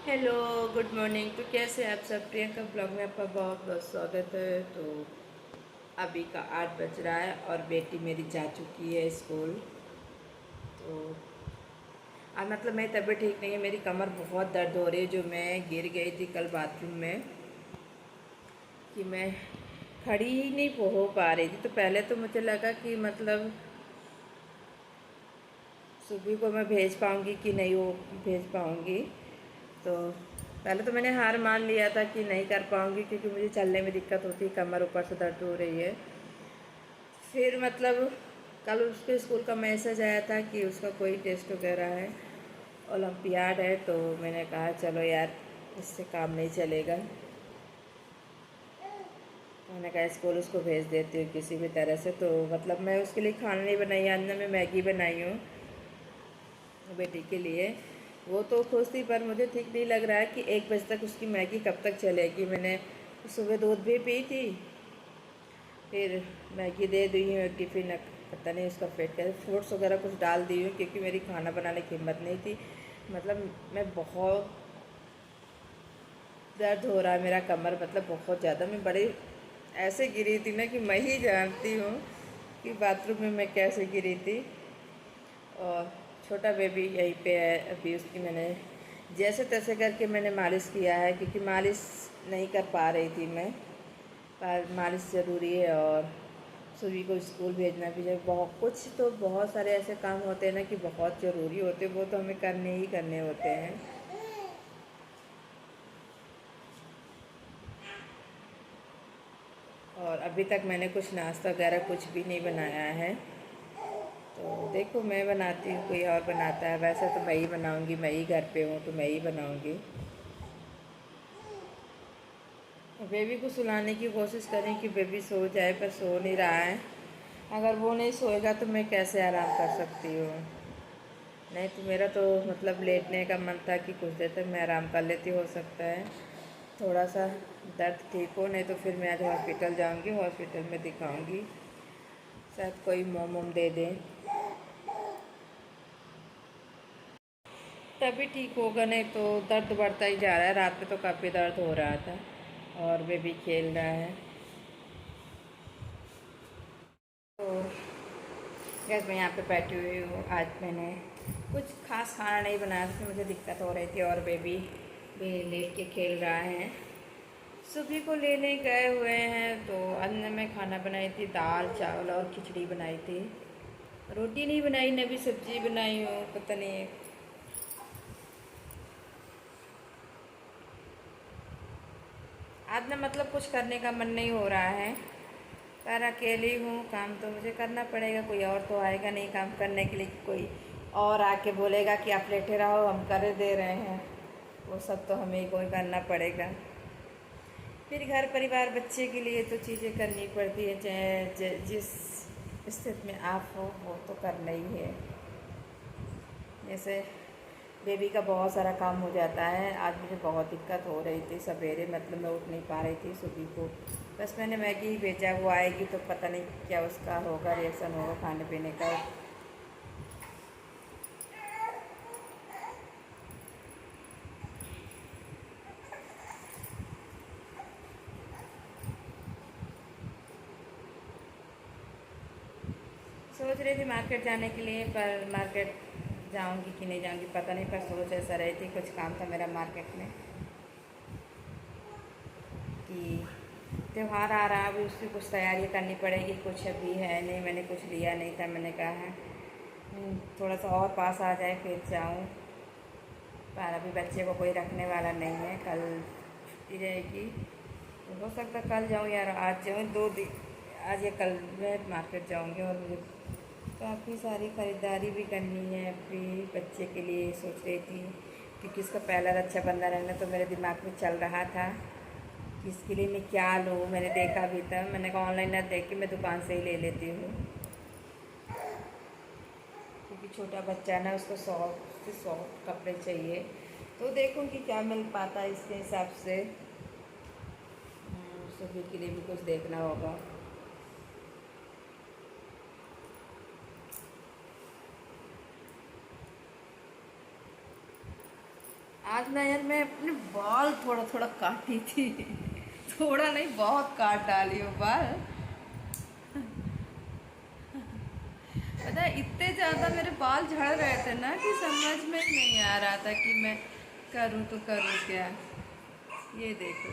Hello, good morning. तो कैसे हैं आप सब? प्रियंका ब्लॉग में आपका बहुत बहुत स्वागत है। तो अभी का 8 बज रहा है और बेटी मेरी जा चुकी है स्कूल। तो आज मतलब मेरी तबीयत ठीक नहीं है, मेरी कमर बहुत दर्द हो रही है। जो मैं गिर गई थी कल बाथरूम में, कि मैं खड़ी ही नहीं हो पा रही थी। तो पहले तो मुझे लगा कि मतलब सुबह को मैं भेज पाऊँगी कि नहीं वो भेज पाऊँगी। तो पहले तो मैंने हार मान लिया था कि नहीं कर पाऊँगी, क्योंकि मुझे चलने में दिक्कत होती है, कमर ऊपर से दर्द हो रही है। फिर मतलब कल उसके स्कूल का मैसेज आया था कि उसका कोई टेस्ट वगैरह है, ओलंपियाड है। तो मैंने कहा चलो यार, इससे काम नहीं चलेगा। तो मैंने कहा स्कूल उसको भेज देती हूँ किसी भी तरह से। तो मतलब मैं उसके लिए खाना नहीं बनाई, आज ना मैं मैगी बनाई हूँ बेटी के लिए। वो तो खुश थी, पर मुझे ठीक नहीं लग रहा है कि 1 बजे तक उसकी मैगी कब तक चलेगी। मैंने सुबह दूध भी पी थी, फिर मैगी दे दी हूँ एक टिफ़िन। पता नहीं उसका पेट कैसे, फ्रूट्स वगैरह कुछ डाल दी हूँ, क्योंकि मेरी खाना बनाने की हिम्मत नहीं थी। मतलब मैं बहुत दर्द हो रहा है मेरा कमर, मतलब बहुत ज़्यादा। मैं बड़ी ऐसे गिरी थी ना कि मैं ही जानती हूँ कि बाथरूम में मैं कैसे गिरी थी। और छोटा बेबी यहीं पे है अभी, उसकी मैंने जैसे तैसे करके मैंने मालिश किया है, क्योंकि मालिश नहीं कर पा रही थी मैं। पर मालिश ज़रूरी है। और सुबह को स्कूल भेजना भी है। बहुत कुछ तो बहुत सारे ऐसे काम होते हैं ना कि बहुत ज़रूरी होते हैं, वो तो हमें करने ही करने होते हैं। और अभी तक मैंने कुछ नाश्ता वगैरह कुछ भी नहीं बनाया है। तो देखो, मैं बनाती हूँ, कोई और बनाता है। वैसे तो मैं ही बनाऊँगी, मैं ही घर पे हूँ तो मैं ही बनाऊँगी। बेबी को सुलाने की कोशिश करें कि बेबी सो जाए, पर सो नहीं रहा है। अगर वो नहीं सोएगा तो मैं कैसे आराम कर सकती हूँ। नहीं तो मेरा तो मतलब लेटने का मन था कि कुछ देर तक मैं आराम कर लेती, हो सकता है थोड़ा सा दर्द ठीक हो। नहीं तो फिर मैं आज हॉस्पिटल जाऊँगी, हॉस्पिटल में दिखाऊँगी, शायद कोई मोम वोम दे दें तभी ठीक होगा। नहीं तो दर्द बढ़ता ही जा रहा है। रात में तो काफ़ी दर्द हो रहा था। और बेबी खेल रहा है। तो गैस मैं यहाँ पे बैठी हुई हूँ। आज मैंने कुछ खास खाना नहीं बनाया, उसमें मुझे दिक्कत हो रही थी। और बेबी भी लेट के खेल रहा है। सुबह को लेने गए हुए हैं। तो अन्न में खाना बनाई थी, दाल चावल और खिचड़ी बनाई थी। रोटी नहीं बनाई, न भी सब्जी बनाई हूँ। पता नहीं, आज ना मतलब कुछ करने का मन नहीं हो रहा है। पर अकेली हूँ, काम तो मुझे करना पड़ेगा। कोई और तो आएगा नहीं काम करने के लिए कि कोई और आके बोलेगा कि आप लेटे रहो, हम कर दे रहे हैं। वो सब तो हमें ही कोई करना पड़ेगा। फिर घर परिवार बच्चे के लिए तो चीज़ें करनी पड़ती है, चाहे जिस स्थिति में आप हो वो तो करना ही है। जैसे बेबी का बहुत सारा काम हो जाता है। आज मुझे बहुत दिक्कत हो रही थी सवेरे, मतलब मैं उठ नहीं पा रही थी सुबह को। बस मैंने मैगी ही भेजा, वो आएगी तो पता नहीं क्या उसका होगा, रिएक्शन होगा खाने पीने का। सोच रही थी मार्केट जाने के लिए, पर मार्केट जाऊंगी कि नहीं जाऊंगी पता नहीं। पर सोच ऐसा रही थी, कुछ काम था मेरा मार्केट में कि त्यौहार आ रहा है, अभी उसकी कुछ तैयारी करनी पड़ेगी। कुछ अभी है नहीं, मैंने कुछ लिया नहीं था। मैंने कहा है थोड़ा सा और पास आ जाए फिर जाऊँ। पर अभी बच्चे को कोई रखने वाला नहीं है, कल छुट्टी रहेगी। तो हो सकता कल जाऊँ या आज जाऊँ, 2 दिन, आज या कल मैं मार्केट जाऊँगी। और मुझे काफ़ी सारी ख़रीदारी भी करनी है अभी बच्चे के लिए। सोच रही थी क्योंकि इसका पहला रक्षाबंधन है ना, तो मेरे दिमाग में चल रहा था कि इसके लिए मैं क्या लूँ। मैंने देखा भी था, मैंने कहा ऑनलाइन ना देख के मैं दुकान से ही ले लेती हूँ, क्योंकि छोटा बच्चा है ना, उसको सॉफ्ट से सॉफ्ट कपड़े चाहिए। तो देखूँगी क्या मिल पाता है इसके हिसाब से। सभी के लिए भी कुछ देखना होगा। आज ना यार मैं अपने बाल थोड़ा थोड़ा काटी थी। थोड़ा नहीं, बहुत काट डाली हूँ बाल। पता है इतने ज़्यादा मेरे बाल झड़ रहे थे ना कि समझ में ही नहीं आ रहा था कि मैं करूँ तो करूँ क्या। ये देखो,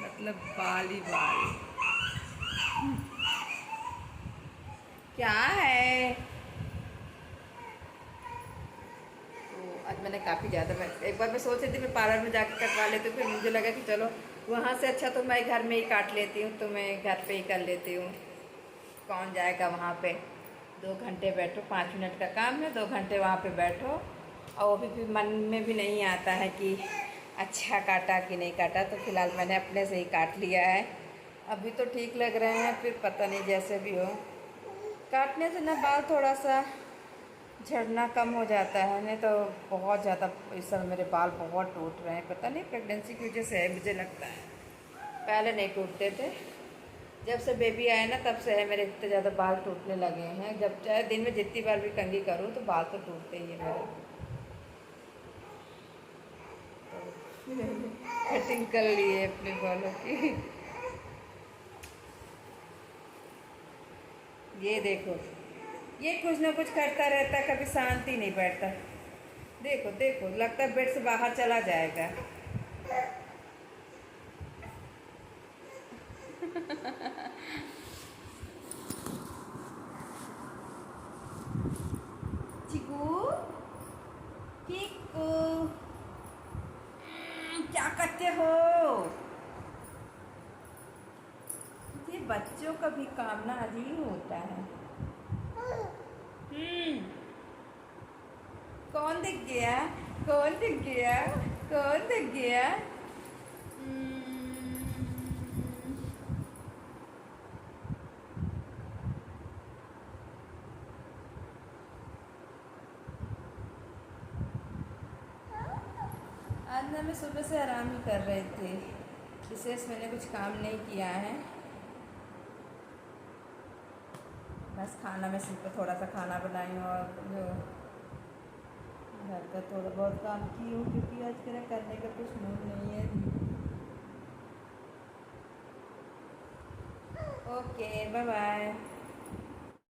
मतलब बाल ही बाल। क्या है? तो आज मैंने काफ़ी ज़्यादा, मैं एक बार मैं सोच रही थी मैं पार्लर में जाकर कटवा लेती हूँ, फिर मुझे लगा कि चलो वहाँ से अच्छा तो मैं घर में ही काट लेती हूँ, तो मैं घर पे ही कर लेती हूँ। कौन जाएगा वहाँ पे? 2 घंटे बैठो, 5 मिनट का काम है, 2 घंटे वहाँ पे बैठो, और वो भी फिर मन में भी नहीं आता है कि अच्छा काटा कि नहीं काटा। तो फिलहाल मैंने अपने से ही काट लिया है। अभी तो ठीक लग रहे हैं, फिर पता नहीं जैसे भी हो। काटने से ना बाल थोड़ा सा झड़ना कम हो जाता है, नहीं तो बहुत ज़्यादा इस समय मेरे बाल बहुत टूट रहे हैं। पता नहीं प्रेगनेंसी की वजह से है, मुझे लगता है। पहले नहीं टूटते थे, जब से बेबी आया ना तब से है मेरे इतने ज़्यादा बाल टूटने लगे हैं। जब चाहे दिन में जितनी बार भी कंघी करूँ तो बाल तो टूटते ही है मेरे। कटिंग कर लिए अपने बालों की। ये देखो, ये कुछ ना कुछ करता रहता है, कभी शांति नहीं बैठता। देखो देखो, लगता है बेड से बाहर चला जाएगा। चिकू, चिकू, क्या करते हो? ये बच्चों का भी काम ना अजीब होता है। हम्म। कौन दिख गया? कौन दिख गया? कौन दिख गया? हम्म। आज ना मैं सुबह से आराम ही कर रही थी, विशेष मैंने कुछ काम नहीं किया है। बस खाना में सिर्फ थोड़ा सा खाना बनाई हूँ, और जो घर का थोड़ा बहुत काम की हूँ, क्योंकि आज मेरा करने का कुछ मूड नहीं है। Okay, bye bye.